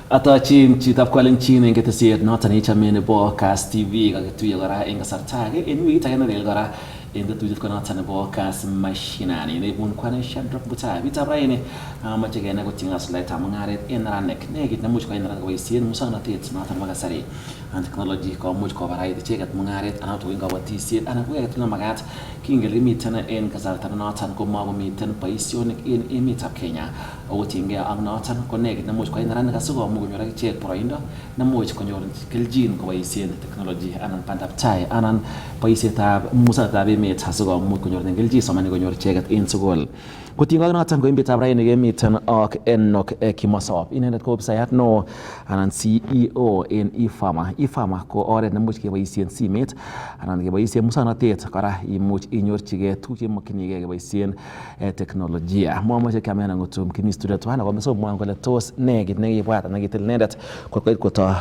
Atachin chitab kwalenchin eng ketesiet noton ichame nebo Kass TV kakituye kora eng kasarta age en wikit age nelel kora eng tetutiet ko noton nebo Kass Mashinani nebun kwaneshan drop buta bitab raini amache kenai kotinye asulaitab mungaret en neranik nekit nemuch koyai neranik koboisien musoknotet noton nebo kasari and technology komuch kobarait icheket mungaret anan ko kabatisiet anan ko age tugul magat kingel kimiten en kasarta noton ko makomiten boisionik en emetab Kenya otingee ak noton ko nekit nemuch koyai neranik asikomuch konyor ichek boroindo nemuch konyor keljin koboisien technology anan bandab tai anan boisietab musoknotetab emet asikomuch konyor keljin somanik konyor icheket en sukul. Kotingee noton ko emetab raini kemiten ak Enock Kimosop inendet ko ofisayat no anan CEO en Efarmer. Efarmer ko oret nemuch keboisien simet anan keboisien musoknotet kora imuch inyorchigei tuguk chemokyinigei keboisien teknolojia. Momoche kiamen ngotum kimi studio tuan ako mesomwan kole tos ne kit nekibwat anan kitil inendet koit koto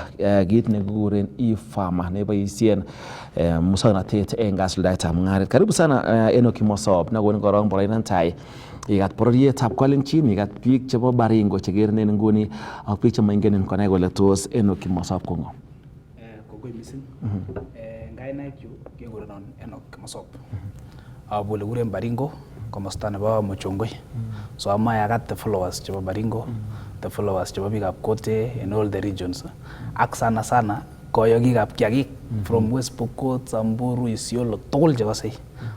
kit nekikuren Efarmer neboisien musoknotet en kasuldaetab mungaret. Karibu sana Enock Kimosop nakonin korong boroindo tai ikat bororietab Kalenjin ikat biik chebo Baringo chekerenen nguni ak biik chemoingen konai kole tos Enock Kimosop ko ngo. Kongoi missing. Ngainaik chu kekurenon Enock Kimosop. Abule kuren Baringo komosta nebo Mochongoi. So amae akat the followers chebo Baringo, the followers chebo biikab Kote in all the regions. Ak sana koyogikab kiagik from West Pokot, Samburu, Isiolo tugul chekosei.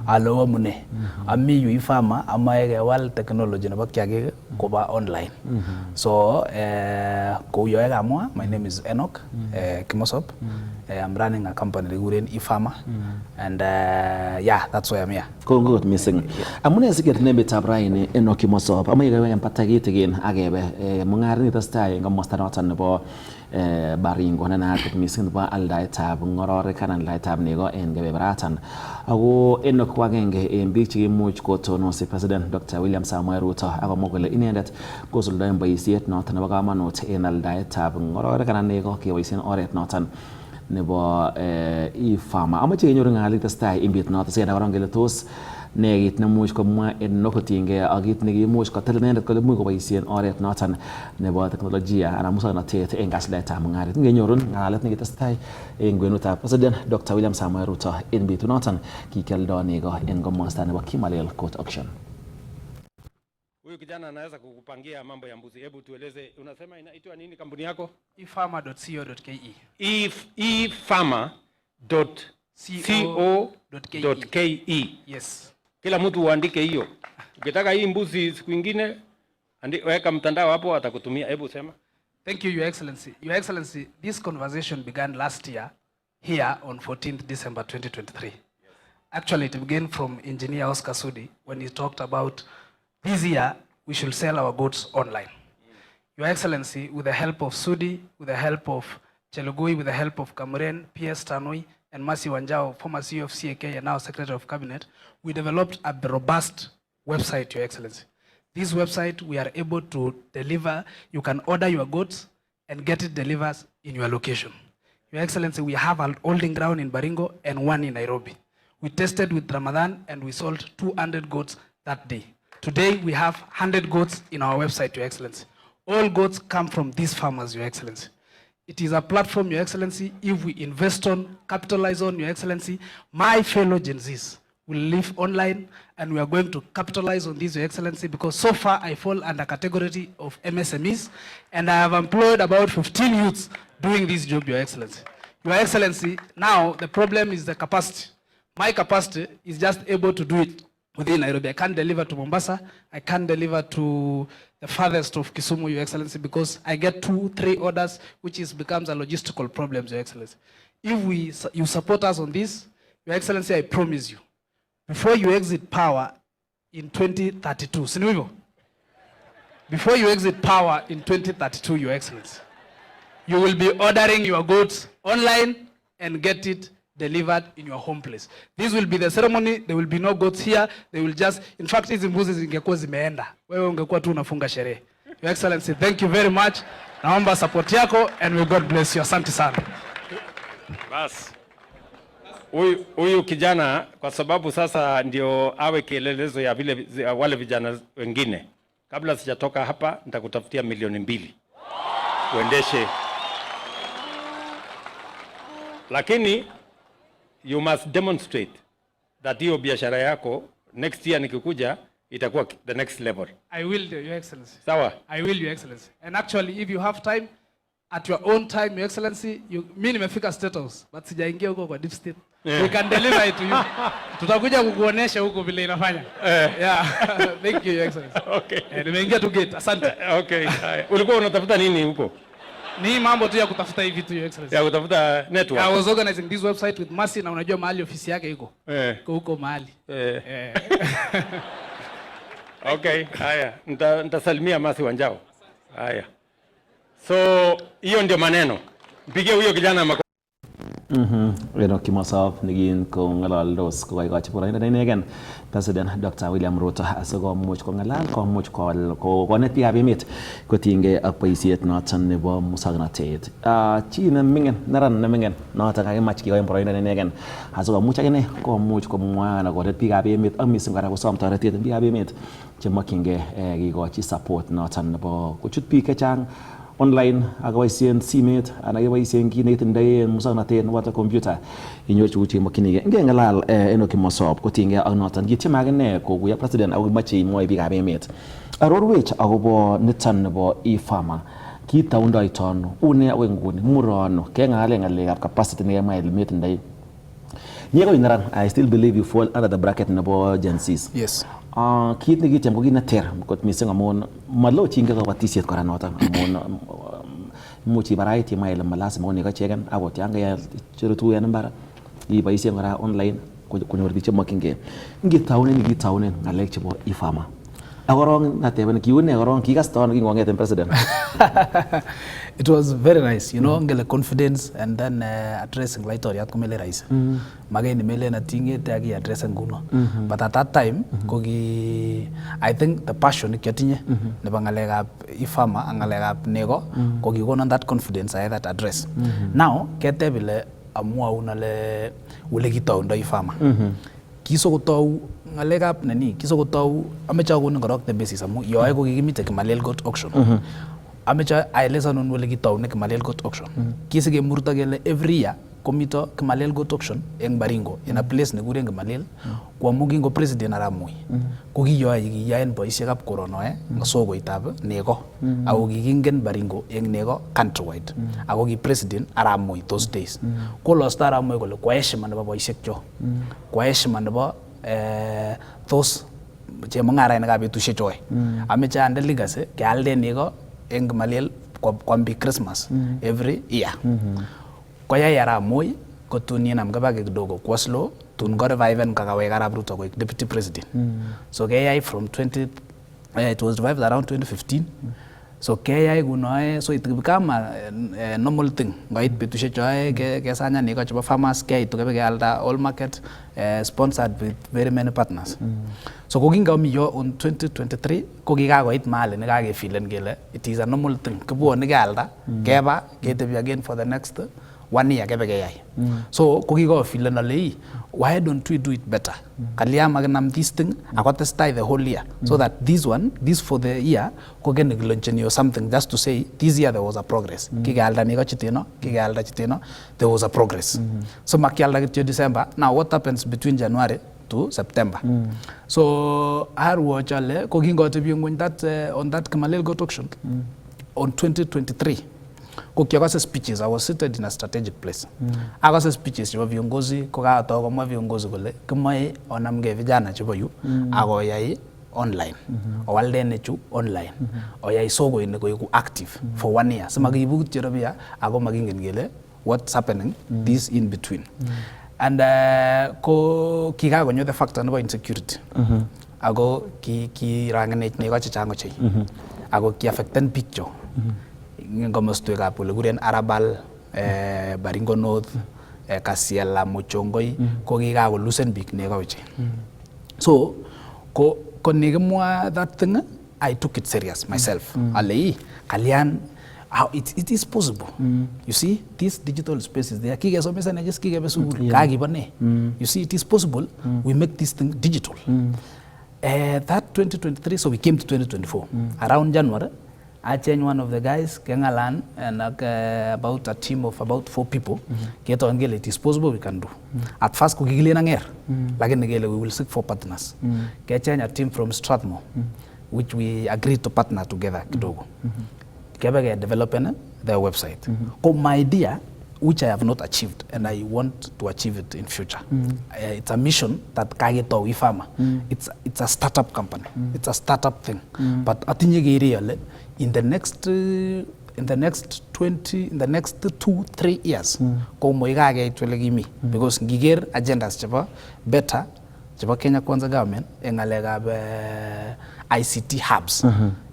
Alo amune ami yu Efarmer amae kewal technology nebo kiagik koba online. So kou yo kamwa, my name is Enock Kimosop. I'm running a company kekuren Efarmer and yeah, that's why I'm here. Kongoi missing. Amune siket nemetab raini Enock Kimosop amae keweken patagitikin akebe mungaret nitestai eng komosta noton nebo Baringo nenaat missing nebo aldaetab ngororek anan aldaetab nego en kebeberatan. Ako Enock ko agenge en biik chekimuch kotonosi President Dr. William Samoei Ruto akomwa kole inendet kosuldaen boisiet noton nebo kamanut en aldaetab ngororek anan nego keboisien oret noton nebo Efarmer. Amache kenyoru ng'alit testai en biit noton sikenai korong kele tos ne kit nemuch komwa Enock kotinygei ak kit nekimuch kotil inendet kole imuch koboisien oret noton nebo teknolojia anan musoknotet en kasuldaetab mungaret. Ngenyorun ng'alalet nekitestai en kwenutab President Dr. William Samoei Ruto en betunoton kikialdo nego en komosta nebo Kimalel Court Auction. Huyu kijana anaweza kukupangia mambo ya mbuzi. Hebu tueleze, unasema inaitwa nini kampuni yako? Efarmer.co.ke. Efarmer.co.ke. Yes. Kila mtu uandike hiyo. Ukitaka hii mbuzi siku nyingine weka mtandao hapo atakutumia. Hebu sema. Thank you, Your Excellency. Your Excellency, this conversation began last year here on 14th December 2023. Yes. Actually, it began from Engineer Oscar Sudi when he talked about this year we should sell our goods online. Your Excellency, with the help of Sudi, with the help of Chelugui, with the help of Kamuren, PS Tanui, and Masi Wanjao, former CEO of CAK and now Secretary of Cabinet, we developed a robust website, Your Excellency. This website, we are able to deliver, you can order your goods and get it delivered in your location. Your Excellency, we have a holding ground in Baringo and one in Nairobi. We tested with Ramadan and we sold 200 goats that day. Today, we have 100 goats in our website, Your Excellency. All goats come from these farmers, Your Excellency. It is a platform, Your Excellency, if we invest on, capitalize on, Your Excellency, my fellow Gen Zs will live online and we are going to capitalize on this, Your Excellency, because so far I fall under category of MSMEs and I have employed about 15 youths doing this job, Your Excellency. Your Excellency, now the problem is the capacity. My capacity is just able to do it within Nairobi. I can't deliver to Mombasa. I can't deliver to the farthest of Kisumu, Your Excellency, because I get 2-3 orders, which becomes a logistical problem, Your Excellency. If you support us on this, Your Excellency, I promise you, before you exit power in 2032, before you exit power in 2032, Your Excellency, you will be ordering your goods online and get it delivered in your home place. This will be the ceremony. There will be no goats here. They will just, in fact, hizi mbuzi zingekuwa zimeenda. Wewe ungekuwa tu unafunga sherehe. Your Excellency, thank you very much. Naomba support yako and may God bless you. Asante sana. Bas. Huyu kijana kwa sababu sasa ndio awe kielelezo ya wale vijana wengine. Kabla sijatoka hapa nitakutafutia milioni 2. uendeshe, lakini you must demonstrate that hiyo biashara yako next year nikikuja itakuwa the next level. I will, Your Excellency. Sawa? I will, Your Excellency. And actually, if you have time, at your own time, Your Excellency, mimi nimefika State House, but sijaingia huko kwa deep state. Yeah. We can deliver it to you. Tutakuja kukuonesha huko vile inafanya. Yeah. Thank you, Your Excellency. Okay. Nimeingia tu gate. Asante. Okay. Ulikuwa unatafuta nini huko? Ni mambo tu ya kutafuta hivi tu, Your Excellency. Ya kutafuta network. I was organizing this website with Mercy na unajua mahali ofisi yake iko. Huko mahali. Okay, haya. Nitasalimia Mercy Wanjao. Haya. So, hiyo ndio maneno. Mpigie huyo kijana Enock Kimosop negin ko ngalaldos ko kachi pura inegen President Dr. William Ruto asikomuch ko ngalal komuch ko konet biikab emet kotinygei ak boisiet noton nebo musoknotet. Chi ne mingin neran ne mingin noton kakimach kikoin boroindo inegen asikomuch akine komuch komwa na konet biikab emet ak mising kora kosom toretet biikab emet chemokyingei kikochi support noton nebo kochut biik chechang online akaboisien simet anan keboisien kit nekitindoi musoknotet nebo computer inyoru tuguk chemokyinigei. Ngengalal Enock Kimosop kotinygei ak noton kityem akine kokuyo president ako moche imwoi biikab emet. Arorwech akobo niton nebo Efarmer. Kitaundoi ano? Une akoi nguni murono kengalale ngalekab capacity nekemwa ile metindoi. Nyeko inaran, I still believe you fall under the bracket nebo Gen Zs. Yes. Kit nekityem ko kit neter kot mising amun malo chinge kabatisiet kora noton amun imuch ibarait imwa ile malasima ko nekacheken akot yan kayal cherutu en mbar iboisien kora online konyor biik chemokyingei. Ngitaunen ngalek chebo Efarmer. Akorong nateben kiune korong kikasta ano kingongeten president. It was very nice, you know, ngele confidence and then addressing laitoriat kumele rais. Mageni mele na tinge tagi address nguno. But at that time I think the passion kyatinye nebo ngalekab Efarmer ngalekab nego kogi konon that confidence I had that address. Now ketebile amua unale ule kitaundo Efarmer. Kisokotau ngalekab nani kisokotau amecha konin korok the basis amu yoe ko kikimite Kimalel Goat Auction. Amecha aelesanun wele kitaune Kimalel Goat Auction. Kisige murta kele every year komito Kimalel Goat Auction eng Baringo in a place nekure Kimalel kwa mugingo president aramui. Ko kiyoe kiyaen boisiekab koronoe sokoitab nego ako kikingen Baringo eng nego countrywide. Ako ki president aramui those days. Ko losta aramui kole kwa heshima nebo boisiekcho. Kwa heshima nebo those chemungarainikab betusiechoe. Amecha ande legacy kealde nego eng Kimalel kwa Christmas every year. Kwa yeye aramui kotun yenam kabake kidogo kwa slow tun go revive kakaweka arap Ruto koik deputy president. So kayai from it was revived around 2015. So kayai kunoe so it become a normal thing. Ngait betusiek choe kesanya nego chebo farmers kayai tukebe kealda all market sponsored with very many partners. So kokingami yo on 2023 kokikakoit mahali nekakefilen kele it is a normal thing. Kibwone kealda keba ketebi again for the next 1 year kebe keyai. So kokikafilen ale why don't we do it better? Kaliam agnam this thing akotestai the whole year so that this for the year kogen launching or something just to say this year there was a progress. Kikealda nego chiteno there was a progress. So makialda kityo December. Now what happens between January to September? So watch ale kokingotebi ngwony that on that Kimalel Goat Auction on 2023. Kokiakase speeches, I was seated in a strategic place. Akase speeches chebo viongozi kokatoa komwa viongozi kole kimoe onamge vijana chebo yu akoyai online. Owalde nechu online. Oyai soko ine koiku active for 1 year. Simakiibu kityo rabia ako makingen kele what's happening this in between. And ko kikakonyo the factor nebo insecurity. Ako kirangenech nego chechang ochei. Ako kiaffecten biik cho. Ngomostwekab ole kuren Arabal, Baringo North, Kasiala, Mochongoi ko kikakolusen biik nego ochei. So ko nekimwa that thing I took it serious myself. Alei kalian how it is possible. You see this digital space is there. Kikesomesa na just kikebe sukul kakibone. You see it is possible we make this thing digital. That 2023 so we came to 2024 around January I change one of the guys, Kengalan, and about a team of about 4 people. Get on it is possible we can do. At first, we will seek for partners. Get change a team from Strathmore, which we agreed to partner together. Get developing their website. My idea, which I have not achieved, and I want to achieve it in future. It's a mission that Kageto Efarmer. It's a startup company. It's a startup thing. But in the next 2-3 years, because giger agendas chapa better chapa Kenya Kwanza government engalega ICT hubs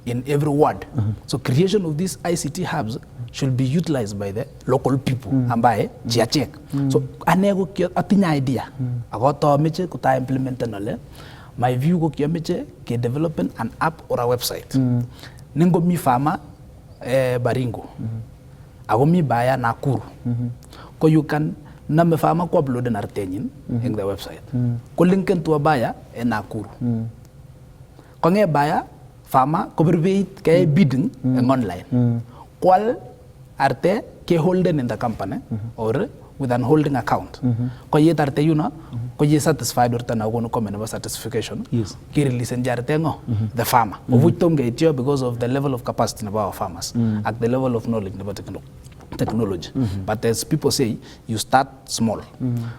in every ward. So creation of these ICT hubs should be utilized by the local people ambaye chiachek. So anego atinya idea agoto meche kuta implement nale. My view ko kiameche ke developing an app or a website. Ningo mi farmer Baringo. Ago mi baya Nakuru. Ko you can na me farmer ko upload an artenin in the website. Ko linken to a buyer in Nakuru. Ko nge buyer farmer ko berweit kay bidding online. Kwal arte ke holden in the company or with an holding account. Ko yet arte yuna ko ye satisfied or tana gono come never satisfaction. Yes. Ki release njartengo the farmer. Of which tom get because of the level of capacity of our farmers at the level of knowledge about technology. But as people say, you start small.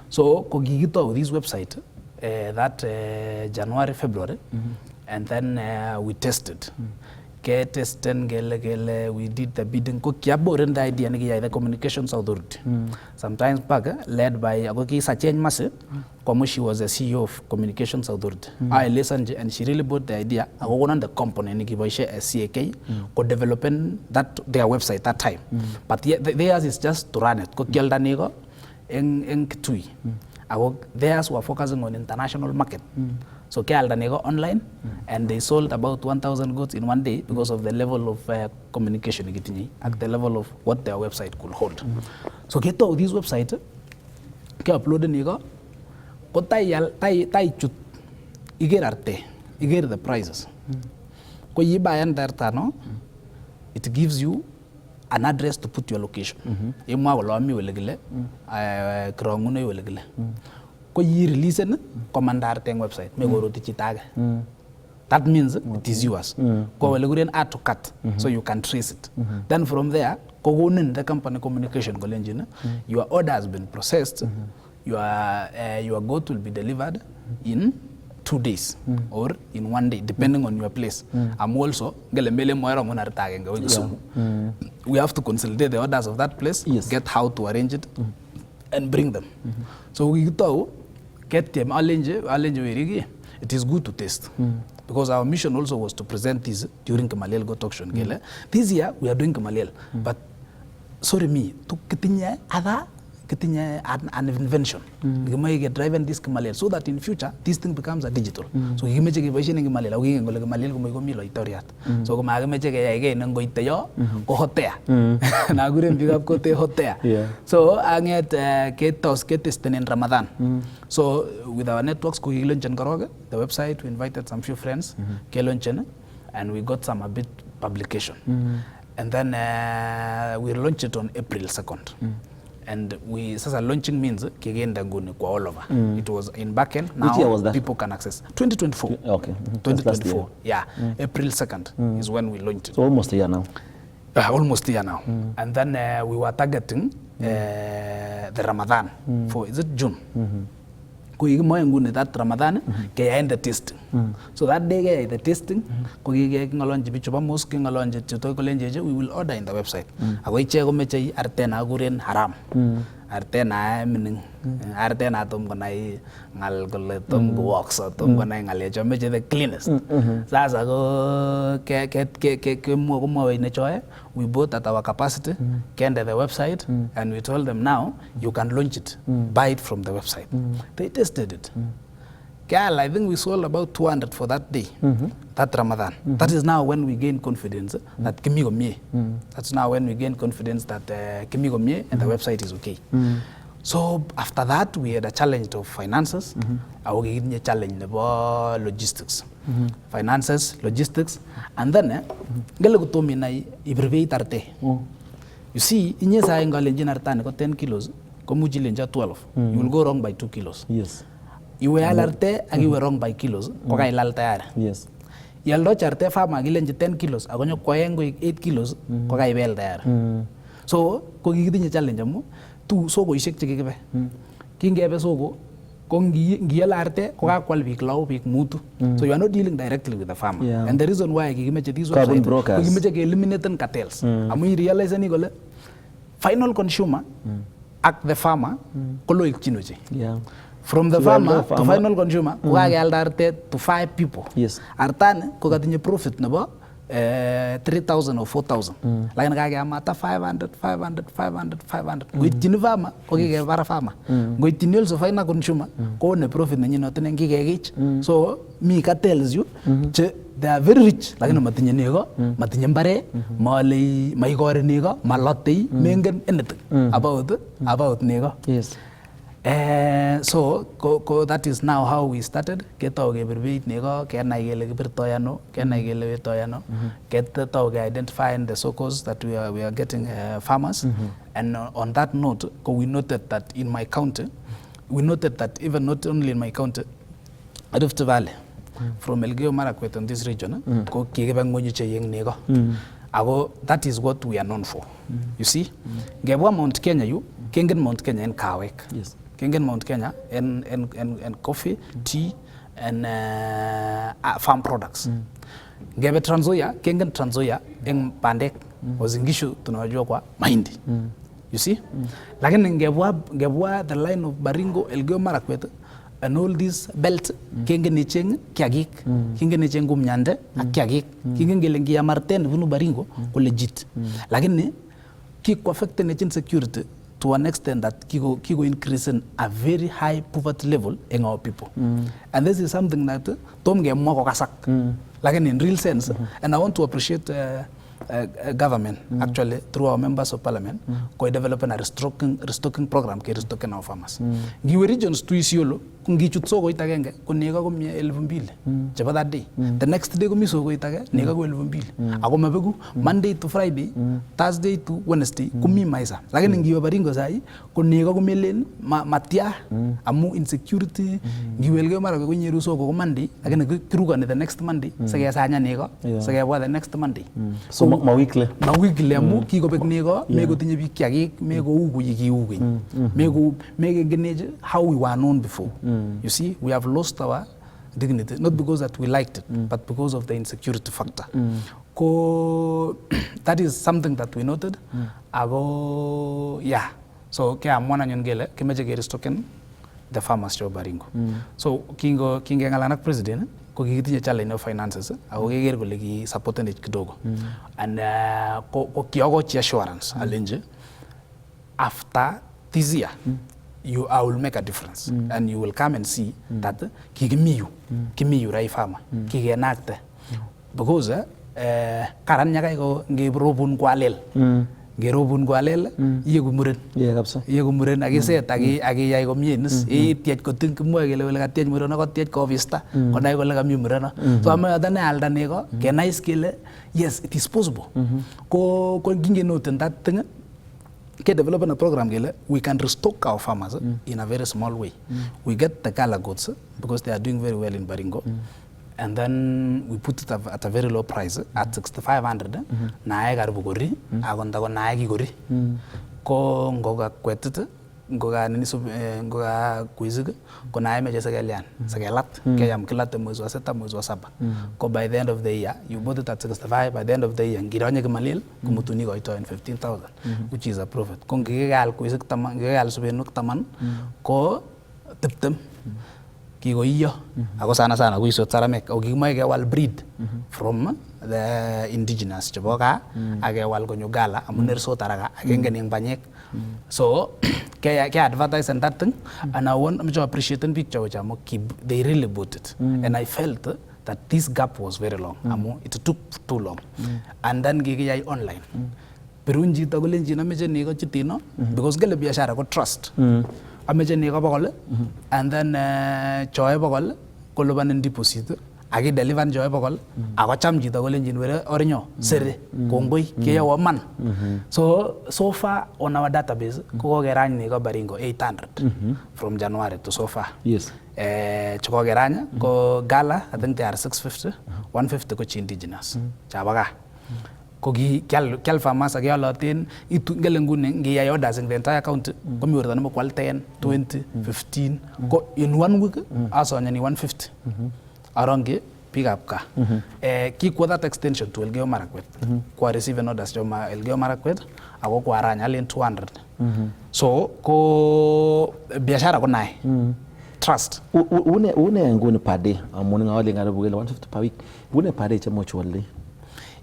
So ko gigito this website that January, February, and then we tested. We did the bidding. The idea the communications authority. Sometimes led by Agoki Sachin Mase, she was the CEO of communications authority. I listened and she really bought the idea. I want the company CAK could developing that their website that time. But theirs is just to run it. Theirs were focusing on international market. So they go online and they sold about 1,000 goods in one day because of the level of communication at the level of what their website could hold. So get to this website, ke upload nigo, ko tai chut, iger the prices. Ko yibayan dertano, it gives you an address to put your location. Imwa walomi welegile, krongune welegile. Ko yi release na commandar teng website me go roti chitaga. That means it is yours. Ko welegure add to cut so you can trace it. Then from there ko gonin the company communication ko lenjina your order has been processed. Your goat will be delivered in 2 days or in 1 day depending on your place. I'm also we have to consolidate the orders of that place, get how to arrange it and bring them. So we thought it is good to test because our mission also was to present this during Kamalel Goat Auction. This year we are doing Kamalel, but sorry me to ketinya an invention. We get driving this Kamalel so that in future this thing becomes a digital. So we make a version in Kamalel. We go Kamalel go go milo itoriat. So we make a again and go itayo go hotea. Na gurem pick up go te hotea. So I get testing in Ramadan. So with our networks, we launched the website. We invited some few friends, and we got some a bit publication. And then we launched it on April 2nd. And we launching means kigenda nguni kwa all over. It was in backend. Now which year was that? People can access 2024. Okay. 2024. Yeah. April 2nd is when we launched it. So almost a year now. Almost a year now. And then we were targeting the Ramadan for, is it June? That Ramadan end the testing. So that day the testing we will order in the website. Artena guren haram. Artena meaning Artena tom ganai ngal tom works tom ganai ngale chomeche the cleanest. Sasa go ke mo in choy. We bought at our capacity, came to the website, and we told them now you can launch it, buy it from the website. They tested it. I think we sold about 200 for that day, that Ramadan. That is now when we gain confidence that Kimigo Mie. That's now when we gain confidence that Kimigo Mie and the website is okay. So after that, we had a challenge of finances. Ako kikitinye challenge nebo logistics. Finances, logistics, and then ngele kotomi inai ibirveit arte. You see, inye sa ngalenjin artani ko 10 kilos, ko much ilenja 12. You will go wrong by 2 kilos. Yes. Iwe alarte ak iwe wrong by kilos, ko kailal tayari. Yes. Yaldo charte farmer kilenji 10 kilos, ako nyo koeng koik 8 kilos, ko kaibel tayari. So, ko kikitinye challenge amu tu sokoishek chekikibe. Kingebe soko, ko ngiyal arte ko kakwal biik lau biik mutu. So you are not dealing directly with the farmer. Yeah. And the reason why kikimeche these Carbon websites, brokers. kikimeche ke-eliminaten cartels. Amu i-realize ni kole final consumer ak the farmer ko loik chinoche. Yeah. From the So farmer the to final consumer, ko kakealda arte to 5 people. Yes. Artani ko katinye profit nebo 3,000 or 4,000. Lakini kakeamata 500. Ngoitchini farmer, ko kikebara farmer. Ngoitchini also final consumer, ko ne profit nenyi notin kikekich. So, mi cartels yu, they are very rich, lakini matinye nego, matinye mbare, maikori nego, malotei, mengen anything about nego. Yes. So that is now how we started. Ketau kebirbeit nego, kenai kele kibirtoi ano, kenai kele wetoi ano, ketau ke identifying the sokos that we are getting farmers. And on that note, we noted that in my county, even not only in my county, Rift Valley, from Elgeyo Marakwet in this region, ko kikibe ng'onyi cheyeng nego. Ako that is what we are known for. You see, ngebwa Mount Kenya yu, kengen Mount Kenya en kawek. Yes. Kengen Mount Kenya and coffee, tea, and farm products. Ngebe Trans Nzoia, kengen Trans Nzoia en pandek, Wazingishu tunawajua kwa mahindi. You see? Lakini ngebwa the line of Baringo, Elgeyo Marakwet, and all this belt, kengen nicheng kiagik, kengen nicheng gumnyande, ak kiagik, kengen gelengi ya Marten vunu Baringo, ko legit. Lakini kiko affect nicheng security to an extent that Kigo increase in a very high poverty level in our people. And this is something that Tom ge mwako kasak. Like in real sense, and I want to appreciate government actually through our members of parliament ko developing a restocking program ke restocking our farmers. Giwe regions tu isiolo kungichut soko itagenge ko nego ko 2,000 cheba that day. The next day ko mi soko itage nego ko 2,000. Ako mabegu Monday to Friday, Thursday to Wednesday ko mi maisa. Lakini ngiwe Baringo sai ko nego ko melen matia amu insecurity ngiwe Elgeyo Marakwet ko nyeru soko ko Monday lakini kiruga the next Monday sake sanya nego sake bwa the next Monday. So ma weekly amu kikobek nego meko tinye biik kiagik meko ugu yikiugi meko geneje how we were known before. You see, we have lost our dignity not because that we liked it but because of the insecurity factor. That is something that we noted. Ago yeah, so kya mwana nyongele kemeje ke restocken the farmers cho Baringo. So kinge ngalanak president ko kikitinye challenge of finances ako keker kole ki supporten kidogo and ko kiyokochi assurance alenje after this year I will make a difference and you will come and see that kimiyu rai farmer kikenakte because karan nyakai ko ngebrobun kwalel ngerobun kwalel yegu muren yegu muren akiset akiyai komie nis tiech kotin kimwoe kele kole katiech muren ako tiech ko vista konai kole kami muren so amayadane alda nego kenai kele yes it is possible ko kingenoten that thing ke develop a program kele we can restock our farmers in a very small way. We get the Gala goats because they are doing very well in Baringo. And then we put it at a very low price at 6,500. Nae garibugori, agonda ko nae gigori. Ko ngoga kwetit, ngoga kuizig, ko nae meje sagelian, sagelat, kayam kilate mwezi wa 6 mwezi wa 7. Ko by the end of the year, you bought it at 65. By the end of the year, ngiranye kemalil, kumutuni ko ito in 15,000, which is a profit. Ko ngigal kuizig taman, ngigal subenuk taman, ko tiptem. Kiko iyo ako sana kuiso tsaramek o kikimoe kewal breed from the indigenous chebo ka akewal konyo Gala amu nerso taraka akenge ning banyek so ke advertise and that thing and I want to appreciate big chamo they really bought it and I felt that this gap was very long amu it took too long and then gigiyai online birun chito kolenjin ameche nego chutino because ngele biashara ko trust. Ameche nego 100 and then choe 100 kolipanin deposit aki deliver choe 100 ako cham chito kolenjin were orinyo sere kongoi keyawo man. So far on our database kokokerany nego Baringo 800 from January to so far. Yes. Chokokeranya ko Gala I think they are 650, 150 ko chi indigenous. Chabaka. Kogi kyal farmers akyalotin itu ngele ngune ngiyai orders in the entire county komi werto nemo kwal 10, 20, 15 ko in 1 week asonyani 150 aronge pick up ka kikwa that extension to Elgeyo Marakwet kwa receive orders joma Elgeyo Marakwet ako kwa Aranya alen 200 so ko biashara ko nae trust une ngune per day amoni ngawale ngarabugele 150 per week une per day chemo chwalde.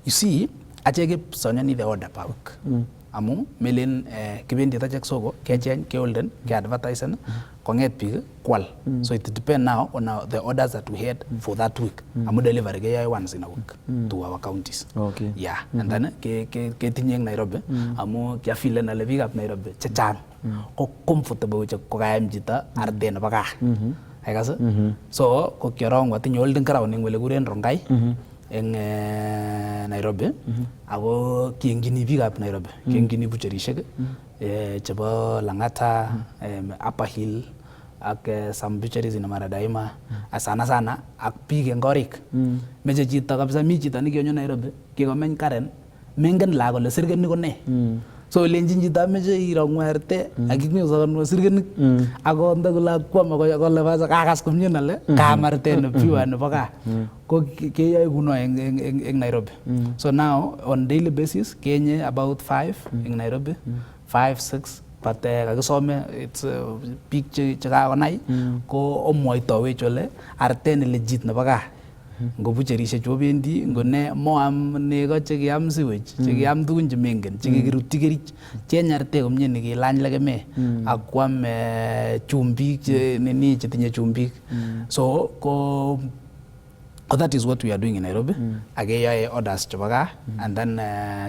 You see acheke sonyani the order per week amu melen kibendi tachek soko kecheng keolden ke advertisen konget pig kwal so it depend now on the orders that we had for that week amu delivery ke once in a week to our counties. Okay. Yeah and then ke tinyeng Nairobi amu kya feel na le big up Nairobi chechang ko comfortable ko kaem jita arden baka ai kasa so ko kyarong watinyo olden crown ning wele guren rongai en Nairobi ako kiengini big up Nairobi kiengini bucherishek chebo Langata Upper Hill ak some butcheries in Maradaima sana ak big en korik meche chito kabisa mi chito nikionyo Nairobi kikomeny Karen mengen la kole sirgeni ko ne so lenjin chito meche iro ngwerte akiknyo sakon sirgeni ako ndakula kwama kole basa kakas komye nale kamarte ne piwa ne baka ko keyoe kuno en Nairobi. So now on daily basis kenye about 5 in Nairobi 5, 6 but kakisome it's big chekakonai ko omwoito wechole arten legit nebo gaa ngo bucherishe chobendi ngo ne moam nego chekiam sewage chekiam tugun chemengen chekikirutyi kerich chenyarte komye nikilany lekeme akwam chumbik nini chetinye chumbik so ko that is what we are doing in Nairobi. Akeyoe orders chebo gaa and then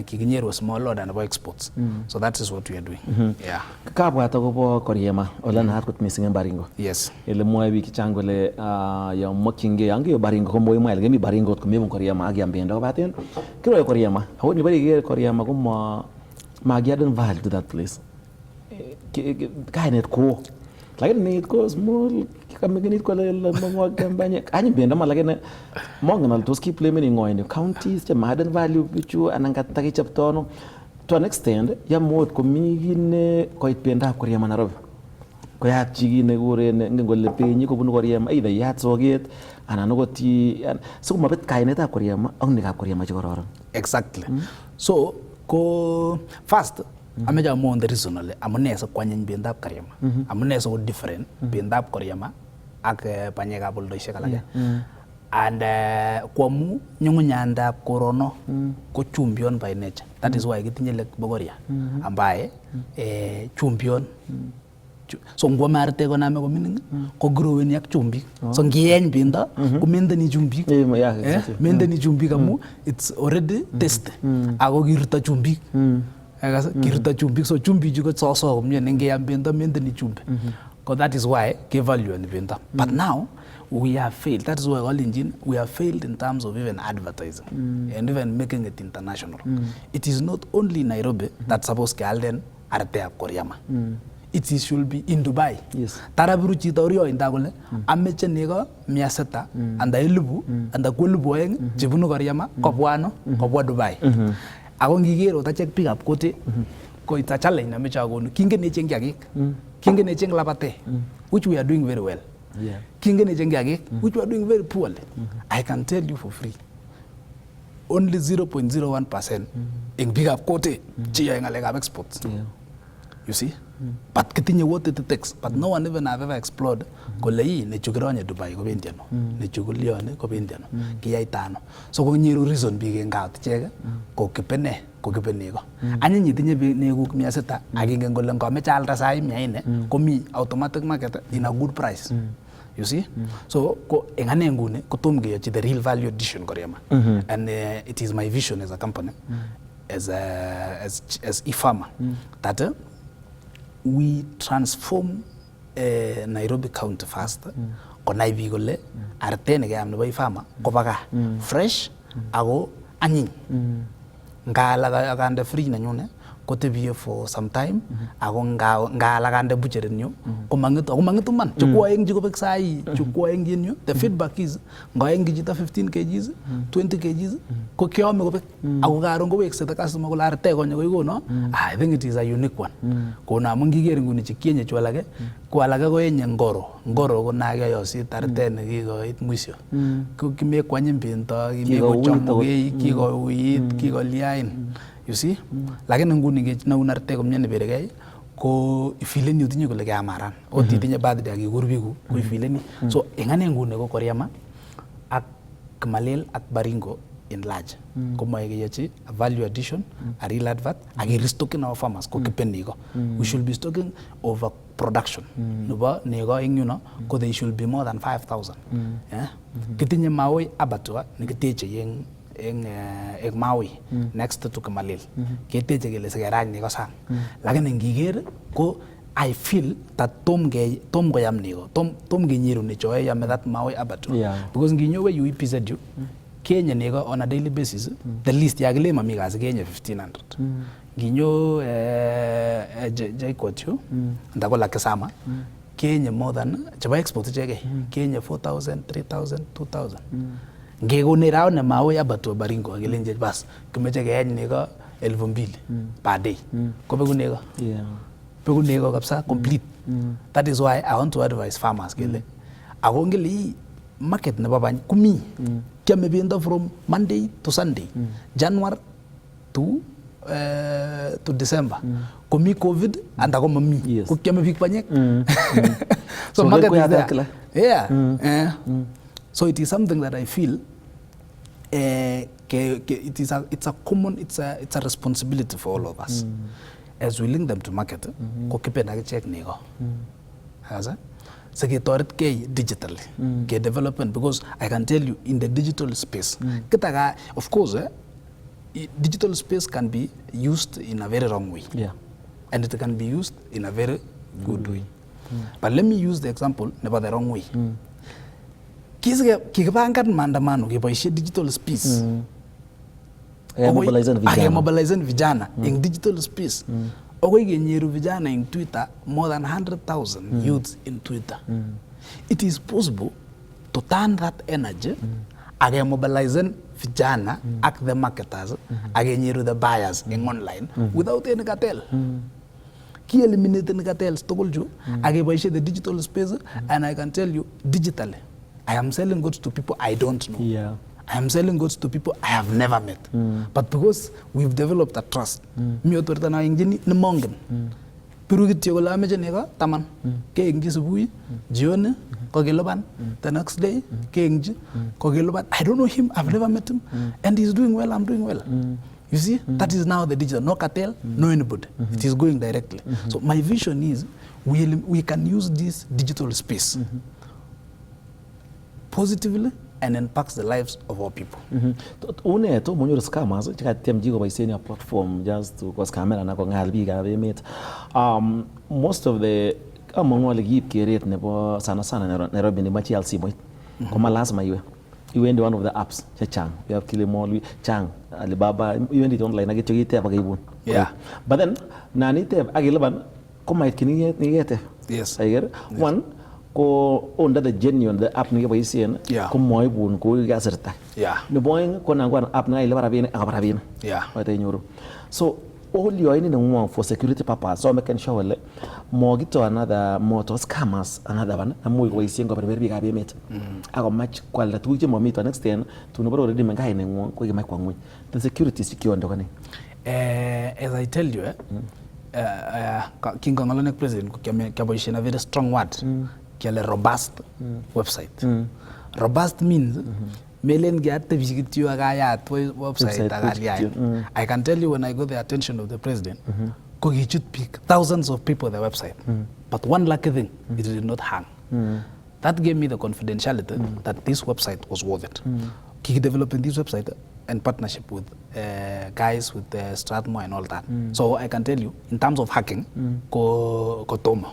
kikinyeru small order nebo exports. So that is what we are doing. Yeah. Kabwat akobo Koriema ole naat kot mising en Baringo. Yes. Ele mwoe biik chechang kole yo mokyingei ange Baringo ko moi mwae ngemi Baringo kot komebun Koriema ak yambendo kobaten kiro Koriema ako ni bari ger Koriema ko magiaden value to that place. Kainet ko lakini need ko small kamigenit ko le mo kampanya ani benda malakene mongen al tos keep blaming in in counties che maden value bichu anangata ke chaptono to an extent ya mod ko migine ko ipenda Koriema Nairobi ko ya chigine gore ngengole penyi ko bunu Koriema either ya soget anan ko ti so mabet kainet ab Koriema ak ni ab Koriema chikororon Exactly. So ko first ameja mo on the reason ale amune so kwanyeny bendab Koriema amune so different bendab Koriema ak panyeka boldoishek alake and kwamu nyungunyandab korono ko chumbion by nature that is why kitinye lek Bogoria ambaye chumbion so ngoma arte ko name ko mining ko growen yak chumbik so ngiyeny bendo ko mendeni chumbik mendeni chumbik amu it's already tasty ako kiruta chumbik kiruta chumbik so chumbik ko so komye ngeyam bendo mendeni chumbi because that is why ke value in bendo but now we have failed. That is why all engine we have failed in terms of even advertising and even making it international. It is not only Nairobi that's supposed to alden arte ab Koriema. It should be in Dubai. Yes. Tarabiru chito rio indagole ameche nego 700 anda 1000 anda 1200 chebunu Koriema kobwa Dubai. Ako ngigero tachek pick up kote ko it's a challenge na mecha gonu kingen echeng kiagik kingen echeng labate which we are doing very well. Yeah. Kingen echeng kiagik which we are doing very poorly. I can tell you for free only 0.01% in big up kote chiya ngalek exports. Yeah. You see? But kitinye what it takes. But no one even have ever explored. Kolei ne chukironye Dubai ko bendiano. Ne chukulione ko bendiano. Kiyai tano. So ko nyiru reason big ngat chege ko kipene ko kipenego. Anyi nyitinye nego 700 agingen kole ngomeche alda sai 400 ko mi automatic market in a good price. You see? So ko engane ngune ko tom geyochi the real value addition Koriema. And it is my vision as a company. as Efarmer that we transform Nairobi County first konai biik kole artet nekeyam nebo Efarmer koba gaa fresh ako anyiny ngaal akande free nenyune kotebie for some time ako ngaal akande butchery nyu komangetu man chukwu aeng chikobek sai chukwu aeng yin yu the feedback is ngaeng chito 15 kgs 20 kgs ko kiame kobek ako karon kowekse the customer kole artet konyo koikono I think it is a unique one kono amun kiker nguni chikienye chu alake ko alake ko enye ngoro ko nakeyosit artet nekikoit mwisho ko kimekwanyim bento kimekochomugei kikouit kikoliain you see lakini nguni ngenaun artet komye neberekei ko ifileni utinye kole keamaran ot itinye birthday akikur biku ko ifileni so engane nguni ko Koriama ak Malel ak Baringo in large komoe keyochi a value addition a real advert ak restocking our farmers ko kipen nego we should be stocking over production nebo nego eng yuno ko they should be more than 5,000 kitinye Maui abattoir nekiteche eng Maui next to Kamalil keteche kele sikerany nego sang lakini ngiker ko I feel that tom koyam nego tom kenyiru nechoe yame that Maui abattoir because nginyowe UEPZU Kenya nego on a daily basis the least yakile mami kasi Kenya 1,500 nginyo jaikotyo ndakola kesama Kenya more than chaba export cheke Kenya 4,000 3,000 2,000 ngekone rao na Maui abattoir Baringo akilenje bas kimeche keeny nego 2,000 per day ko beku nego kabisa complete that is why I want to advise farmers kele ako ngele market nebo bany kumi kiame bendo from Monday to Sunday January to December komi COVID and ako mami ko kiame bik panyek so market is there so it is something that I feel it's a responsibility for all of us as we link them to market ko kipenda check nego hasa seketoret kei digitally ke development because I can tell you in the digital space kitaka of course digital space can be used in a very wrong way and it can be used in a very good way but let me use the example about the wrong way kikipangan maandamano keboishe digital space mobilizing vijana in digital space okoi kenyeru vijana in Twitter more than 100,000 youths in Twitter it is possible to turn that energy mobilizing vijana ak the marketers agenyeru the buyers in online without any cartel ki eliminate the cartels togol ju ageboishe the digital space and I can tell you digitally I am selling goods to people I don't know I am selling goods to people I have never met but because we've developed a trust mi otorta na ingini ni mongen piru kityo kola ameche nego taman keengji subui jioni kokiloban the next day keengji kokiloban I don't know him I've never met him and he's doing well I'm doing well you see that is now the digital no cartel no anybody it is going directly so my vision is we can use this digital space positively and impacts the lives of our people. Une to monyo scammers chika temji ko baiseni a platform just to cause camera na ko ngal bi ga bemet most of the among wale gip keret nebo sana Nairobi ni machi LC boy koma lazima iwe ndi one of the apps cha chang we have Kilimall chang Alibaba iwe ndi online na gechogite abagaibun but then na nite agilaban koma itkinige nigete yes I get one ko under the genuine the app ni baisien ko moy bun ko gaserta no boy ko nangwan app na ile barabine akabarabine wate nyoro so all you need no for security purpose so make sure le mo gito another motor scammers another one na moy baisien ko berber bi ga bemet ako match kwalda tuje mo mito next ten to no already menga ine ngo ko mai kwa ngwe the security secure ndo kane as I tell you King Kongolone president ko kya a very strong word kiale robust website robust means melen gyate visitio agayat website agariya I can tell you when I got the attention of the president ko gichut pick thousands of people the website but one lucky thing it did not hang that gave me the confidentiality that this website was worth it developing this website in partnership with guys with Strathmore and all that. So I can tell you, in terms of hacking, ko tomo.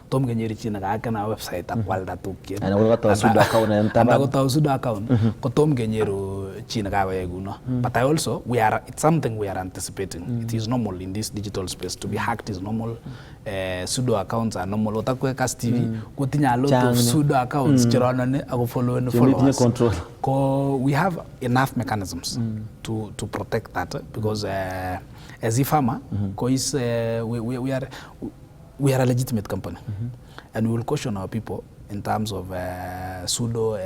Tomo kenyeri china ka hack na website akwal da tukien. Ana ko ta sudo account na ntaba. Ana ko ta sudo account. Ko tomo kenyeru china ka weguno. But I also it's something we are anticipating. It is normal in this digital space to be hacked is normal. Sudo accounts are normal. Otakwe Kass TV ko tinya a lot of sudo accounts chirona ne ako follow and follow. Control. We have enough mechanisms to protect that because as Efarmer, we are a legitimate company, and we will caution our people in terms of sudo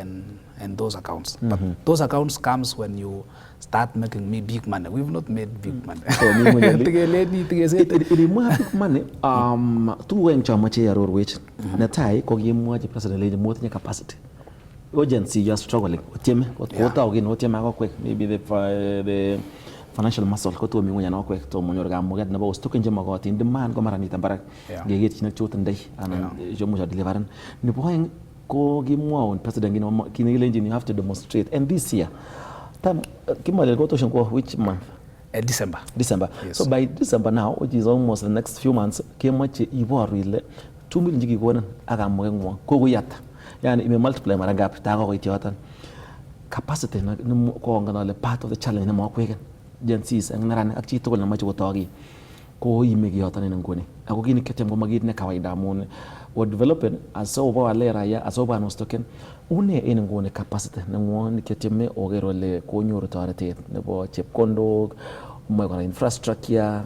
and those accounts. But those accounts comes when you start making me big money. We've not made big money. Ili mwa big money, tu wen chama che yaror wech. Na tai ko gi mwa je president le mo tnya capacity. Urgency, you're struggling. Maybe the financial muscle to me when you're to Monyorga Mogat Nabo stuck in Jamagot in the man Gomaran Barak, get in a choten day and Jomuja delivering. Nipoing go give more President Kinil you have to demonstrate. And this year, Kimal go to Shanko which month? December. Yes. So by December now, which is almost the next few months, came much Ivo really 2 million Jiggy Agam Koguyata. Yani ime multiply mara gap tago ko itiwatan capacity na ko ngana le part of the challenge na mo kwegen agencies ang narana actually to na macho togi ko ime gi yotan na ngoni ako gini ketem ko magid na kawaida mon o developing aso ba le raya aso ba no stoken une ene ngone capacity na ngoni keteme o gero le ko nyoro tarate ne bo chep kondo mo ko infrastructure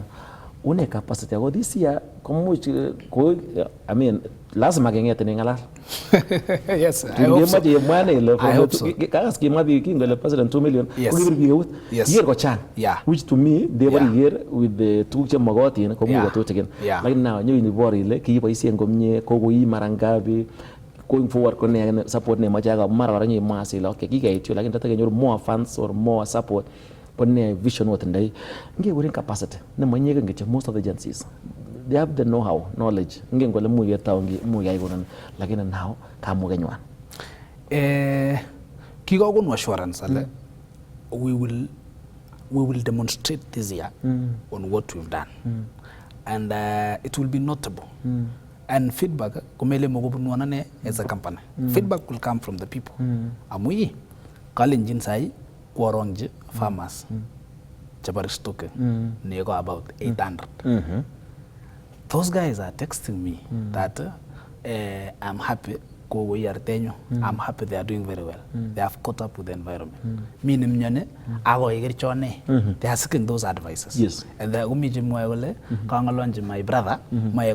une capacity go this year ko I mean lazima gengete ngala. Yes, I hope so. I hope so. Kass the president 2 million. Yes. Year go chan. Yeah. Which to me they were here with the two magoti na ko mo to again. Like now you ni bori le ki ba isi ngomnye ko go yi marangabi going forward ko ne support ne majaga mara ni masi la okay ki ga itu like ndata ga more funds or more support ponne vision what ndai nge wurin capacity na manyega nge most of the agencies they have the know-how, knowledge. Ngengole mu yeta mu yaigonan lakini now kamu genywan. Kigo gon assurance ale we will demonstrate this year on what we've done. And it will be notable. And feedback kumele mogobunwana ne as a company. Feedback will come from the people. Amui kalenjin sai koronje farmers. Jabaristoke nego about 800. Those guys are texting me that I'm happy. I'm happy they are doing very well. They have caught up with the environment. They are seeking those advices. Yes. And my brother, my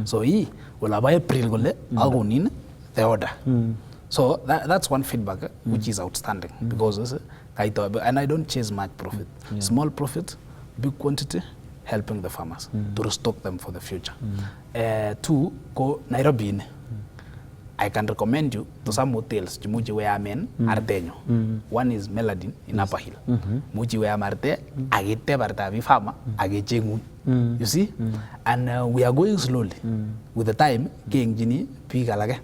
so he will have April the order. So that's one feedback which is outstanding because and I don't chase much profit. Small profit, big quantity. Helping the farmers to restock them for the future. Two, go Nairobi. I can recommend you to some hotels. Muji where amen Ardenyo. One is Meladin in Upper Hill. Muji where Marte, Agete Barta Efarmer, Agechengun. You see? And we are going slowly. With the time, King Gini, Pigalage.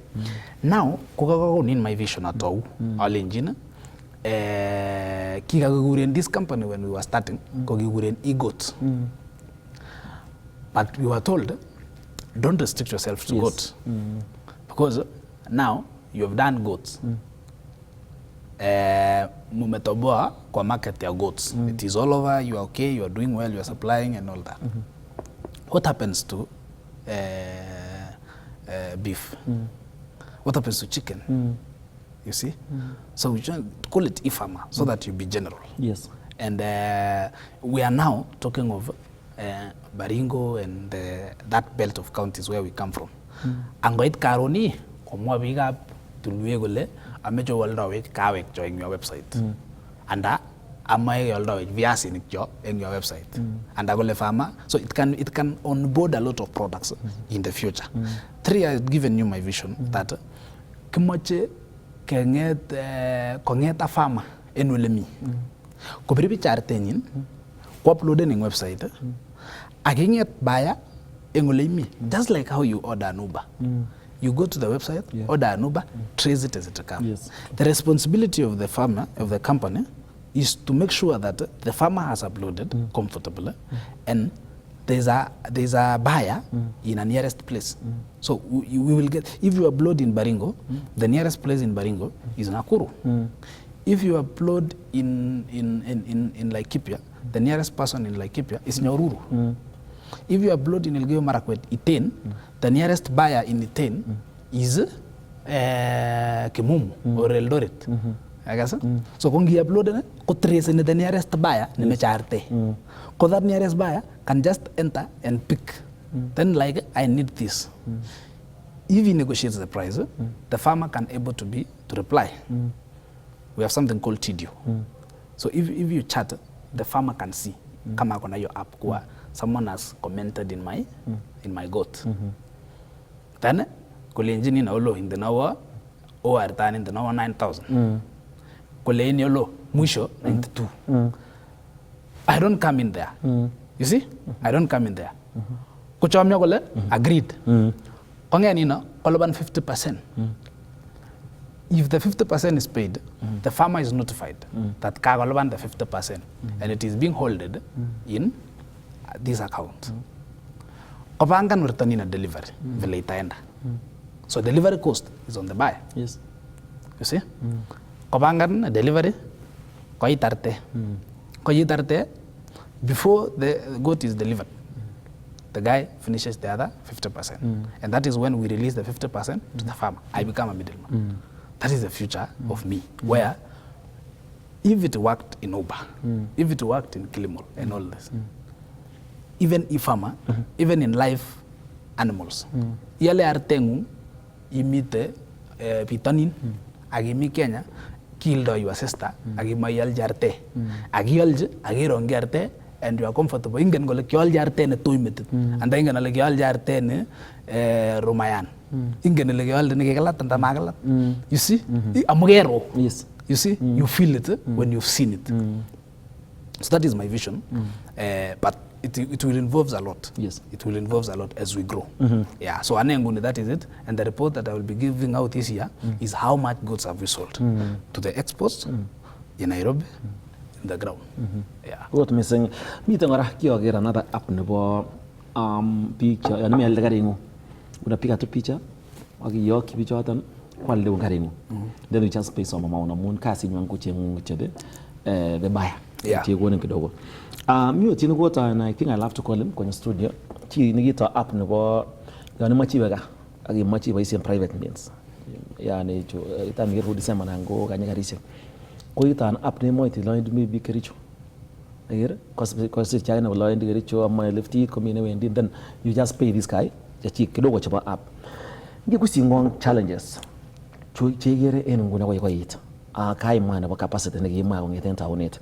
Now, Coca in my vision at all engine. In this company when we were starting, Kogiguren e-goats. But we were told, don't restrict yourself to goats. Because now you have done goats. Mumetoboa kwa market ya goats. It is all over, you are okay, you are doing well, you are supplying and all that. What happens to beef? What happens to chicken? You see? So we call it Efarmer so that you be general. Yes. And we are now talking of Baringo and that belt of counties where we come from. Angoit Karoni, Komwa Bigap, Tulwegole, Amejo Waldawit, Kawek join your website. And Amay Waldawit, Viasinik job in your website. And Agole Farmer. So it can onboard a lot of products in the future. Three, I've given you my vision that Kimoche Kongeta Farmer in Ulemi. Kopribi Chartenin, uploading in website. Again, yet buyer, just like how you order an Uber. You go to the website, order an Uber, trace it as it comes. Yes. The responsibility of the farmer, of the company, is to make sure that the farmer has uploaded comfortably and there's a buyer in a nearest place. So we will get, if you upload in Baringo, the nearest place in Baringo is Nakuru. If you upload in Laikipia, the nearest person in Laikipia is Nyahururu. If you upload in Elgeyo Marakwet, Iten, the nearest buyer in Iten is Kimumu or Eldoret. So when you upload, trace the nearest buyer, because that nearest buyer can just enter and pick. Then like, I need this. If he negotiates the price, the farmer can able to reply. We have something called TDO. So if you chat, the farmer can see. Come on your app, someone has commented in my goat. Then, kule engine in olo in the nawa, or than in the nawa 9,000. Kule in yolo, mwisho 92. I don't come in there. You see? I don't come in there. Kuchomya kule, agreed. Konge nino, koloban 50%. If the 50% is paid, the farmer is notified that kagoloban the 50%, and it is being holded in this account. Kopangan return in a delivery, vile itaenda. So delivery cost is on the buyer. Yes. You see? Kopangan delivery, koi tarte, before the goat is delivered, the guy finishes the other 50%. And that is when we release the 50% to the farmer. I become a middleman. That is the future of me, where if it worked in Oba, if it worked in Kilimall and all this, even Efarmer, even in live animals, yale artengu imite pitonin, agimi Kenya, killed your sister, agimayal jarte, agiyalj, agirongi arte, and you are comfortable. Ingen gole kyol jarte ne tuimit, and then gonna kyol jarte ne Romayan. Ingen le kyol ne kegalat and tamagalat. You see, amugero. Yes. You see, you feel it when you've seen it. So that is my vision, but it will involve a lot. Yes. It will involve a lot as we grow. Yeah. So anenguni, that is it. And the report that I will be giving out this year is how much goods have we sold to the exports in Nairobi, in the ground. Yeah. What missing? Me tengok orang kio kira another app nebo picture. Yani me alda karingu. Unapiga tu picha, wakiyoki picha watan kwa leo karingu. Then we just pay some amount of money. Kasi nywangu kuchengu chebe the buyer. Yeah. Tiegone kidogo. Mimi tinogota, and I think I love to call him kwenye studio. Chi nigita app nebo yani machiwega. Agi machiwa isi private means. Yani cho ita miru disema nango kanya karise. Ko ita an app nemo iti line me bi kericho. Agir cause China will line kericho amma lefty komine wendi, then you just pay this guy. Ya chi kidogo chapa app. Ngi kusingong challenges. Cho chegere enunguna kwa yita. Kai mana ba capacity ngi ma ngeten tawonet.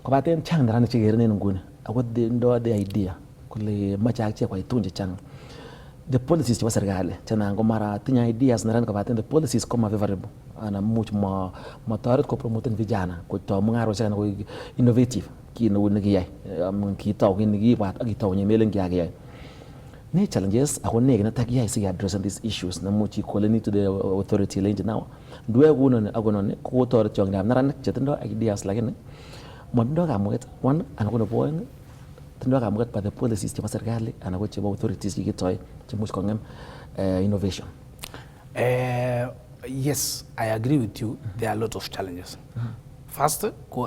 Ko baten chang dara chegere enunguna. Akot the idea kule macha kwa itunje chang. The policies wa serikali tena ngomara tinya ideas na ran ko baten the policies koma favorable ana much ma tarit ko promoting vijana ko to mungaro sana ko innovative ki no ngi yai ki taw ki ngi ba agi taw nyemelen ki agi yai. Ne challenges ako ne na tagiya isi addressing these issues na muchi koleni to the authority lenge now duwe guno ne agono ne ko authority ng na ran chetendo ideas lakini mondo ga muget one anakono point tendo ga muget by the policies cha serikali anako cha authorities gitoy cha much kongem innovation. Yes, I agree with you. There are a lot of challenges. First,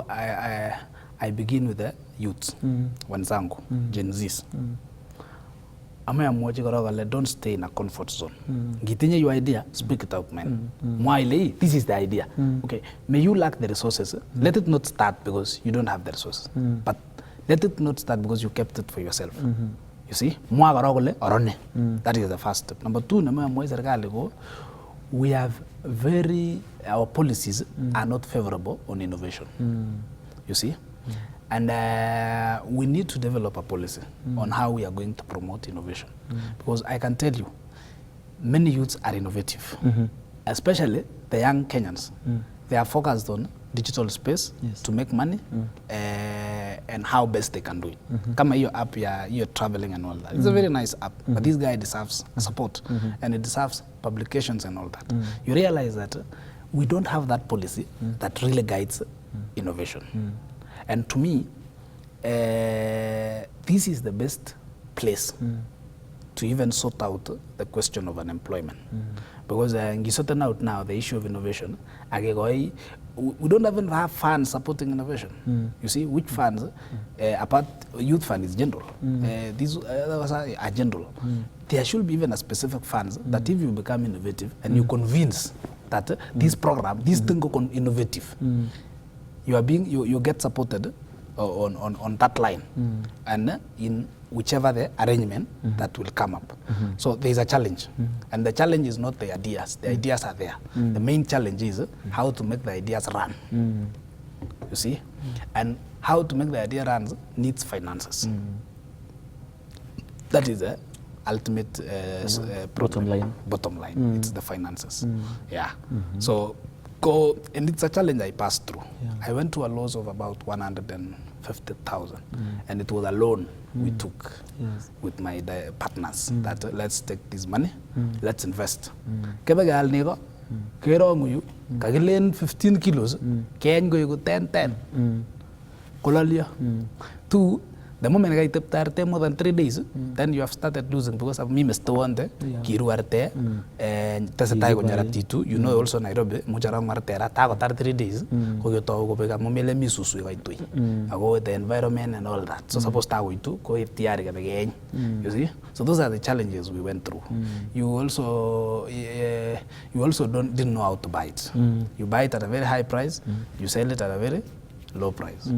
I begin with the youth, wanzangu, Gen Zs. Don't stay in a comfort zone. Gitinye your idea, speak it out, man. This is the idea. Okay, may you lack the resources. Let it not start because you don't have the resources. But let it not start because you kept it for yourself. You see? That is the first step. Number two, we have our policies are not favorable on innovation. You see? And we need to develop a policy on how we are going to promote innovation. Because I can tell you, many youths are innovative, especially the young Kenyans. They are focused on digital space to make money and how best they can do it. Kama your app, you're traveling and all that. It's a very nice app, but this guy deserves support and it deserves publications and all that. You realize that we don't have that policy that really guides innovation. innovation. And to me, this is the best place to even sort out the question of unemployment. Because sorting out now the issue of innovation, we don't even have funds supporting innovation. You see, which funds, apart youth fund is general. These others are general. There should be even a specific funds that if you become innovative and you convince that this program, this thing go innovative, you get supported on that line and in whichever the arrangement that will come up. So there is a challenge, and the challenge is not the ideas. The ideas are there. The main challenge is how to make the ideas run. You see, and how to make the idea run needs finances. That is the ultimate bottom line. Bottom line. It's the finances. Yeah. So and it's a challenge I passed through. I went to a loss of about 150,000, and it was a loan we took with my partners that let's take this money, let's invest. Kebagal nigo, kero nguyu, kagilen 15 kilos, keng go you 10. Kolalia. Two, the moment I get more than 3 days, then you have started losing because of me Mr. Wande, Kiru Arte, and Tasatai Gonjaratitu, you know also Nairobi, Mujaram Martera, Tago 3 days, Koyoto, Momele Misusu, I go with the environment and all that. So suppose Tago to go with Tiariga again. You see? So those are the challenges we went through. You also didn't know how to buy it. You buy it at a very high price, you sell it at a very low price.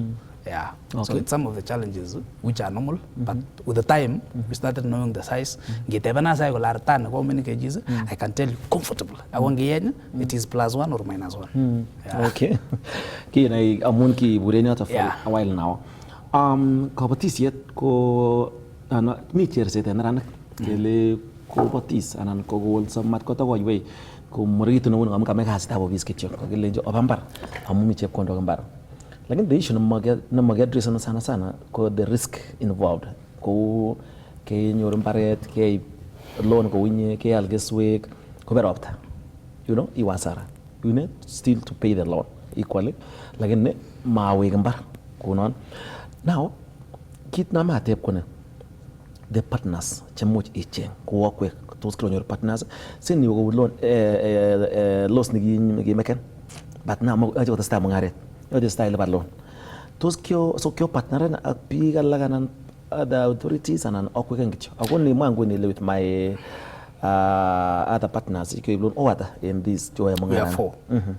Yeah. Okay. So it's some of the challenges which are normal, but with the time we started knowing the size. How many kgs? I can tell you comfortable. It is +1 or -1. Yeah. Okay. Kaya amun ki burenya ta for a while now. Kabatis yet ko mi cherse tenaran kele ko batis anan ko gol samat ko tawo way ko moritu no ngam kame khas tabo biskityo ko gele jo abambar amu mi chep kondo gambar. Like the issue na mag-address na sana ko the risk involved ko kay nyorum paret kay loan ko winye kay algeswek ko beropta iwasara you need still to pay the loan equally like ne mawe gambar ko non now kit na matep ko ne the partners chamuch iche ko work with those your partners sin you loan loss ni meken but now mo ajo ta sta mangaret the style balon. Those kyo partner na piga laganan the authorities and an awkward engage. I only man going with my other partners. In this joy among we are 4.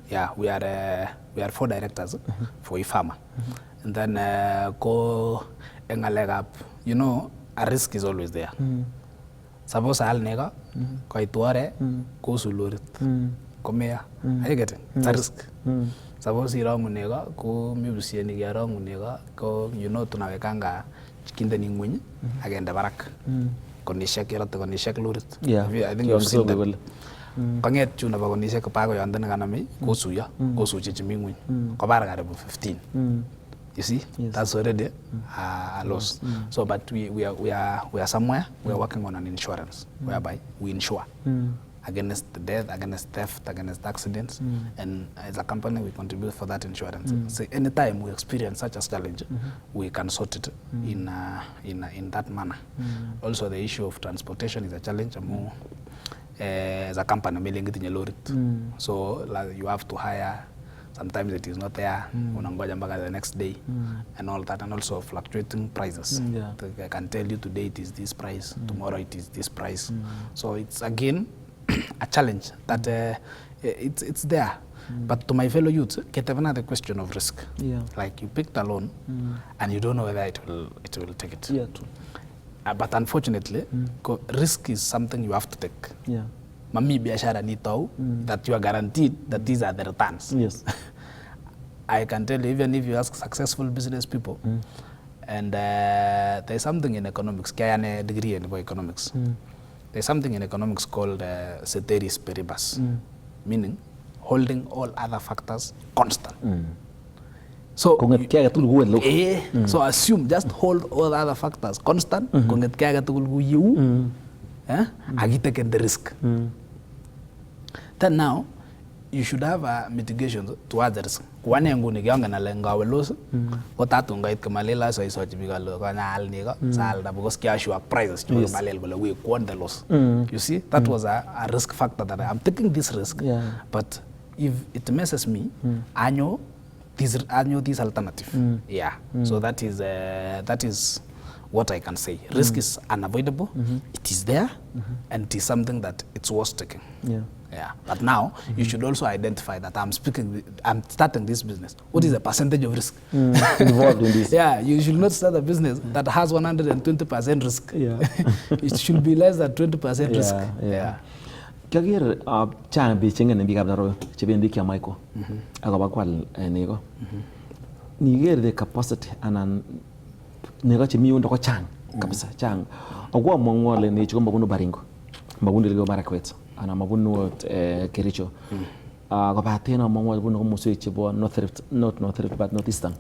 Yeah, we are 4 directors for Efarmer. And then go and a leg up. You know, a risk is always there. Suppose I'll nega, Kaituare, go sulurit, Komea. Are you getting? It's a risk. Suppose ira munega ko mibusie ni gara munega ko tunawekanga chikinda ni ngwenye agenda barak konisha kira to konisha lurit. I think you've seen that. Kanget chuna ba konisha ko pago yanda ngana mi ko suya ko suche chimi ngwenye ko bara gare 15. You see, that's already a loss. So but we are somewhere we are working on an insurance whereby we insure against death, against theft, against accidents, and as a company we contribute for that insurance. So anytime we experience such a challenge, we can sort it in that manner. Also, the issue of transportation is a challenge. As a company, so like, you have to hire. Sometimes it is not there. Unangoja mpaka the next day, and all that, and also fluctuating prices. I can tell you today it is this price, tomorrow it is this price. So it's again a challenge that it's there. But to my fellow youths, get another question of risk. Like you picked a loan and you don't know whether it will take it. But unfortunately, risk is something you have to take. Mami biashara ni tau that you are guaranteed that these are the returns. I can tell you, even if you ask successful business people, and there's something in economics, kaya a degree in economics. There's something in economics called ceteris paribus, meaning holding all other factors constant. So, so assume, just hold all other factors constant, agitake the risk. Then now, you should have a mitigation towards the risk. Kwane nguni kiongen ale ngawe los ko tatun ngait kamalela so isochi bika lo kanya al nigo salda because kiashua prices to malel kole we won the loss. You see, that was a risk factor that I'm taking this risk. But if it messes me, I know this alternative. So that is what I can say. Risk is unavoidable. It is there, and it is something that it's worth taking. But now you should also identify that I'm starting this business. What is the percentage of risk involved in this? You should not start a business that has 120% risk. It should be less than 20% risk. Kagir chang bi chengen bi kabdaro chebendi kya maiko agoba kwal nego niger the capacity anan nego chimi undo ko chang kabisa chang ogwa mongole ne chiko mabuno baringo mabuno lego marakwet ana mabuno kericho ko batena mongole buno ko musu chibo north but northeastern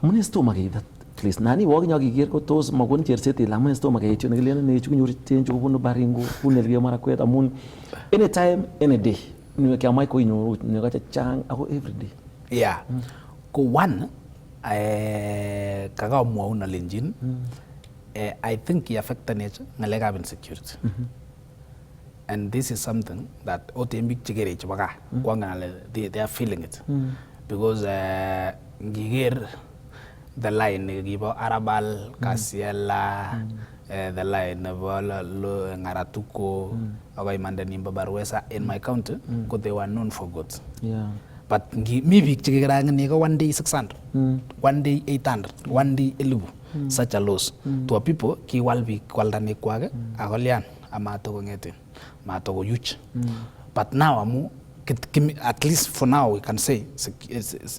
muni sto magi that please nani wogi nyagi gir ko tos magun cherseti lamun sto magi chu ngelen ne chu nyuri tenju buno baringo buno lego marakwet amun anytime any day ni kya mai ko ino ne ga chang ako every day ko one kaga mo una lenjin I think he affected nature ngalega insecurity and this is something that otembik chigere chbaga kwangale they are feeling it because ngigir the line gibo arabal kasiela the line lo ngaratuko agay mandanimba barwesa in my county because they were known for goods. But me big chigera ngigo one day 600 one day 800 one day 11 such a loss to a people ki walbi kwaldane kwage agolian amato ngete mato yuch but now amu at least for now we can say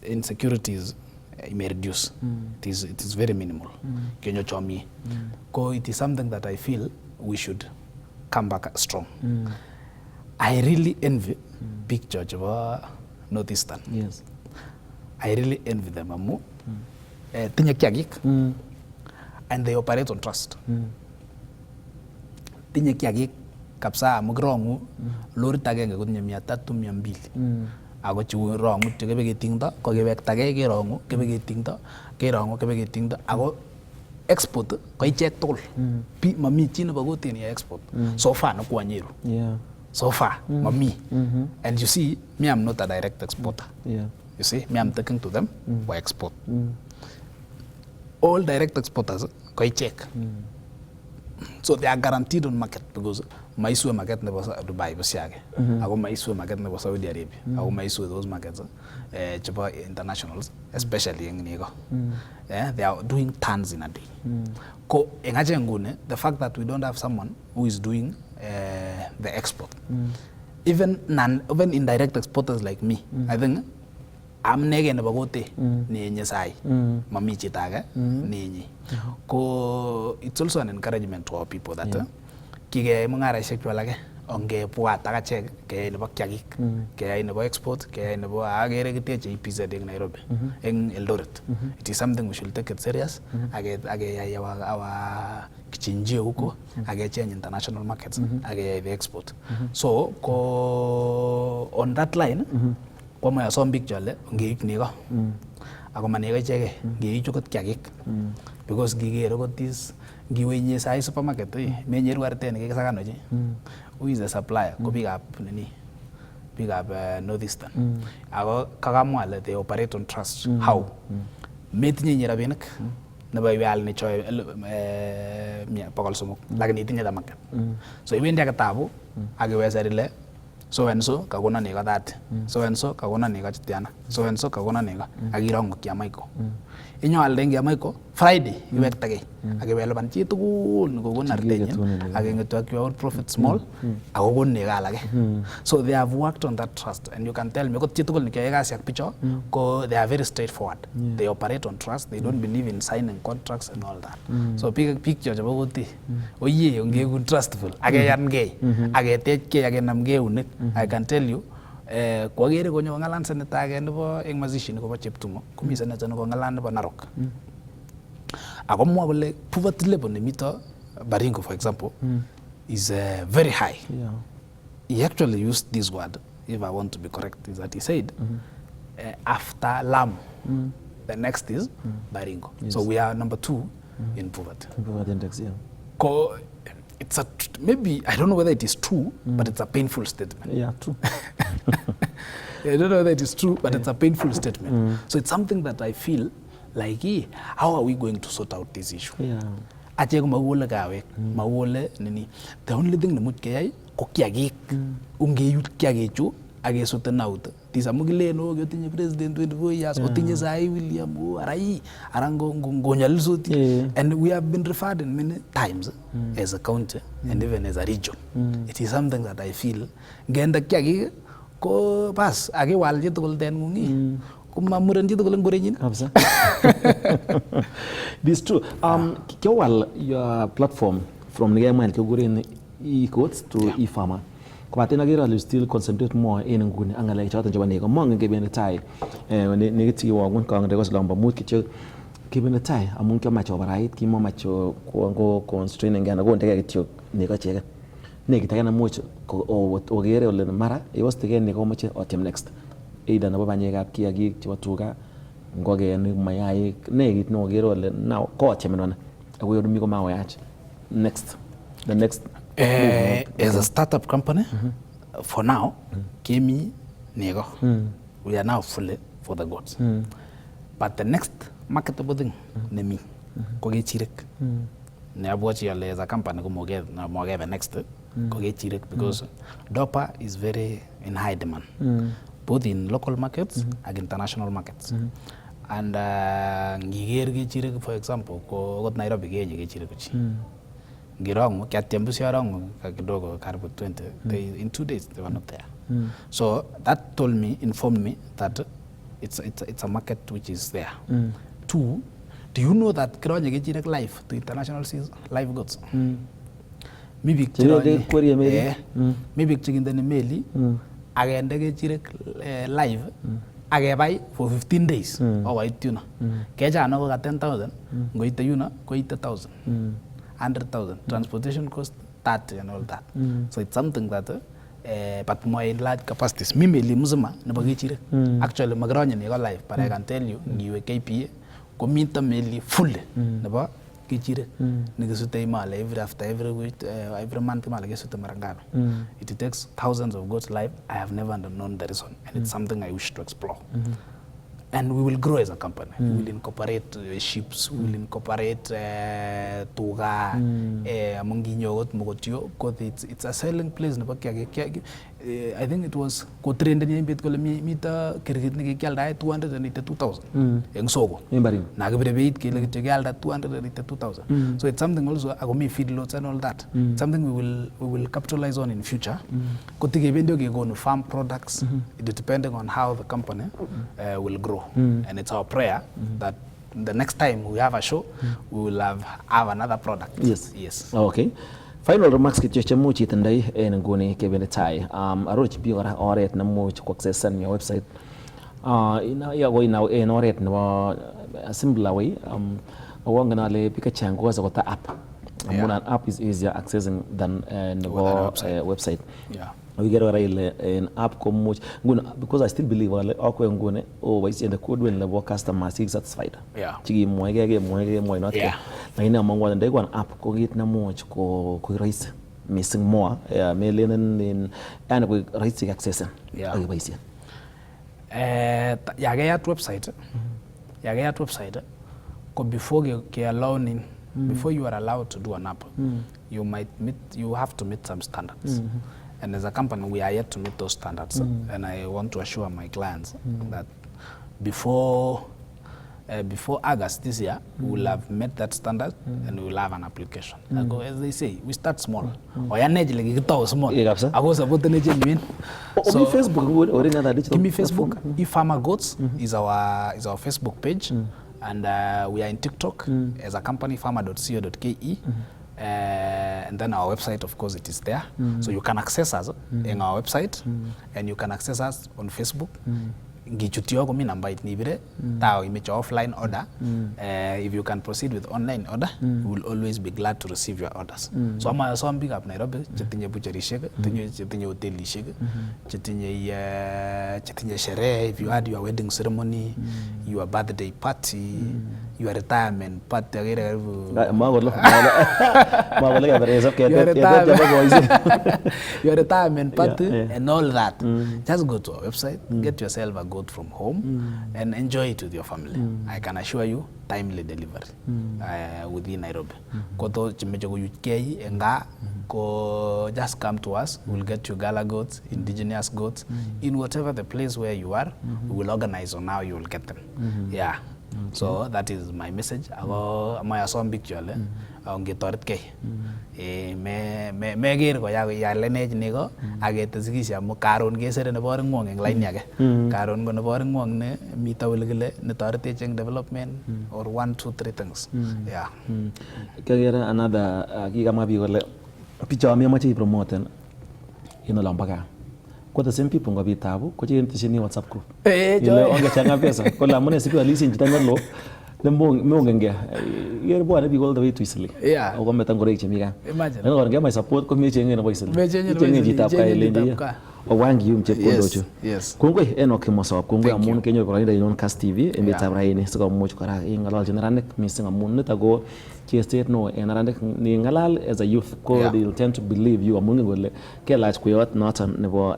insecurity is may reduce. It is very minimal. Kenyo chomi. Ko it is something that I feel we should come back strong. I really envy big church of Northeastern. Yes. I really envy them amu. Tinya kiagik and they operate on trust. Tinya kiagik kapsa mugrongu lori tagenge kunya 300 200. Ako chu rongu chukebe getingda ko gebek tage ge rongu kebe getingda ke rongu kebe getingda ako export ko ichek tol pi mami chino bagote ni export so far no kwanyiru so far mami and you see me I'm not a direct exporter you see me I'm taking to them for export all direct exporters ko ichek so they are guaranteed on market because Maisu market never Dubai basiage. Ako Maisu market never Saudi Arabia. Ako Maisu those markets Japan internationals, especially in Nego. They are doing tons in a day. Ko engaje ngune, the fact that we don't have someone who is doing the export. Even indirect exporters like me, I think I'm nege na bagote ni nyesai mami chitaga ni ko it's also an encouragement to our people that kige mungara sexual lage onge puata ka check ke nebo kiagik ke nebo export ke nebo agere kiteche EPZ in Nairobi in Eldoret. It is something we should take it serious age our kichinjio huko age change international markets age the export. So ko on that line kwa mo yasom big jole ngeik nigo ako manega chege ngeik chukot kiagik because gigero got this giwenye sai supermarket menyeru arte ne kesakano je who is the supplier ko big up Northeastern ako kagamwale they operate on trust how metinye nyirabenek na bay wal ni choy pokol sumuk lakini itinye da market so iwendi akatabu agiwesarile so and so kagona nega that so and so kagona nega chitiana so and so kagona nega agirongo kya maiko inyo aldengi ya maiko Friday iwek tage agibelo ban chi tugul gogon artenye agengetu akwa profit small agogon nega alage so they have worked on that trust and you can tell me got chi tugul nikya gas yak picho ko they are very straightforward they operate on trust they don't believe in signing contracts and all that so picture jabo goti oye onge good trustful age yan gay age tech ke age nam gay unik I can tell you kwa gere konyo ngalan senator age nebo eng mazishi ko cheptumo kumi senator ko ngalan nebo Narok ako mwa kole poverty level nemito Baringo for example is very high he actually used this word if I want to be correct, is that he said after Lamu, the next is Baringo. Yes. So we are number 2 in poverty. Poverty index, yeah. It's maybe, I don't know whether it is true, but it's a painful statement. Yeah, true. I don't know whether it is true, but it's a painful statement. So it's something that I feel like, how are we going to sort out this issue? Yeah. The only thing na much kayay ko kiagik ungeyut kiagichu age soten out tisa mugile no yotinye president 24 years otinye sai William arai arango ngonyal soti, and we have been referred in many times as a county and even as a region. It is something that I feel ngenda kiagik ko pas age walje tugul den ngungi kumamuran ji tugul ngorenyin kabisa. This is true. Kyowal your platform from the government kyogurin e-coats to Efarmer. Kwate nagira you still concentrate more in nguni angala choton chobane ko mong ngeben tai ne ti wo ngun kang de ko lamba mut kicho keben tai amun kyo macho barait ki mo macho ko constraining gana go ndege kityo ne ko chege ne kitagana much ko ogere ole mara e was tegen ne ko moche otem next either na babanyekab kiagik chebo tuga ngogenik mayai negit no gero le now ko chemenona ako yomi ko mawayach next the next as a startup company for now kemi nego we are now fully for the gods, but the next marketable thing ne mi ko ge chirek ne abwachi yale as a company ko moge the next ko ge chirek because dopa is very in high demand both in local markets and international markets. And ngiger gichirek, for example, ko got Nairobi genye gichirek kuchi. Ngirong kyatembu siarong kidogo karibu 20. In 2 days they were not there. So that informed me that it's a market which is there. 2, do you know that kironye gichirek live to international live goods? Maybe kironye maybe chigindani meli agende gechirek live agebay for 15 days over ituna keja no ga 10,000 ngoite yuna ko 80,000 100,000 transportation cost 30 and all that. So it's something that but more in large capacities mimeli muzima ne bagechirek actually magronye ne go live, but I can tell you ngiwe KPA ko minta meli full ne ba kichire nigesute imale every week every month imale gesute marangano. It takes thousands of goats live. I have never known the reason, and it's something I wish to explore. And we will grow as a company. We will incorporate sheep, we will incorporate tuga, munginyogot, mugotio, because it's a selling place. I think it was co-trained in bit mita kirkit ni kialda 282,000 in Sogo. Nagabrebeit kialda 282,000. So it's something also agomi feedlots and all that. Something we will capitalize on in future. Kotige bendio ge go no farm products. It depending on how the company will grow. And it's our prayer that the next time we have a show, we will have another product. Yes. Okay. Final remarks kitcheche muchi tandai nguni kebene tai aroch bi ora oret na much ko access your website ina ya go ina oret no simple way awanga na le pika chango za kota app an app is easier accessing than the website. We get an app come much because I still believe ngune always in the code when the customer is satisfied. Chigi moy not. Na ina mangwa ndai one app ko git na much ko raise missing more melen in and we raise access. Yagayat website ko before you allowing before you are allowed to do an app, you have to meet some standards. And as a company, we are yet to meet those standards. And I want to assure my clients that before August this year, we will have met that standard and we will have an application. As they say, we start small. Small. I was about to so give me Facebook. Efarmer Goats is our Facebook page, and we are in TikTok as a company, farmer.co.ke. And then our website, of course, it is there. So you can access us in our website, and you can access us on Facebook. ngichutio komi nambait nibire tao imeche offline order. If you can proceed with online order, we will always be glad to receive your orders. So ama som big up Nairobi chetinye butcherishek, chetinye hotelishek, chetinye sherehe, if you had your wedding ceremony, your birthday party, your retirement party, your retirement party and all that. Just go to our website, get yourself a goat from home and enjoy it with your family. I can assure you timely delivery within Nairobi. Koto chimeche ko UK enga ko just come to us. We'll get you gala goats, indigenous goats in whatever the place where you are. We will organize on how you will get them. Yeah. So that is my message. Ako my asom big jole. Onge toret kay. Me ger ko ya lenej nego agete sigisi amu karon kesere ne bor ngong eng line yake. Karon ko ne bor ngong ne mi tawilgele ne toretech eng development or 1 2 3 things. Yeah. Kagera another kikama bi kole picha mi amache promote ino lambaka. Kwa the same people ngo bitabu ko je ntishini WhatsApp group. Ile onge changa pesa ko la mone siku alisi njitanyalo Mungenge, you're born to be all the way to Italy. Yeah. Or come to Chemica. Imagine. I don't get my support committee in a voice. Or one you check Kodocho. Yes. Congo Enock Kimosop, Congo Moon Kenya on Kass TV, and it's a rain, so much in a large and missing a moon ago. State no and Ningalal as a youth code they'll tend to believe you are moving large quayot not never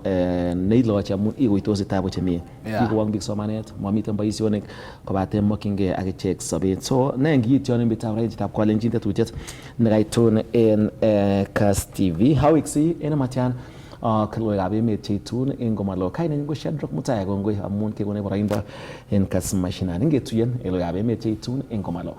Nailo Chamun ego it was a type of me. People want big somanet, Mamita by Isionic, Kobate mocking a check subit. So Nangi turning bit of range tap calling to just Nagaitun in Kass TV. How we see in a matian. Kaloi made tune in Gomalo, kind and go shed drop Mutago, and go a moon cake whenever I in Kass Mashinani. Get to yen, Eloabe made tune in Gomalo.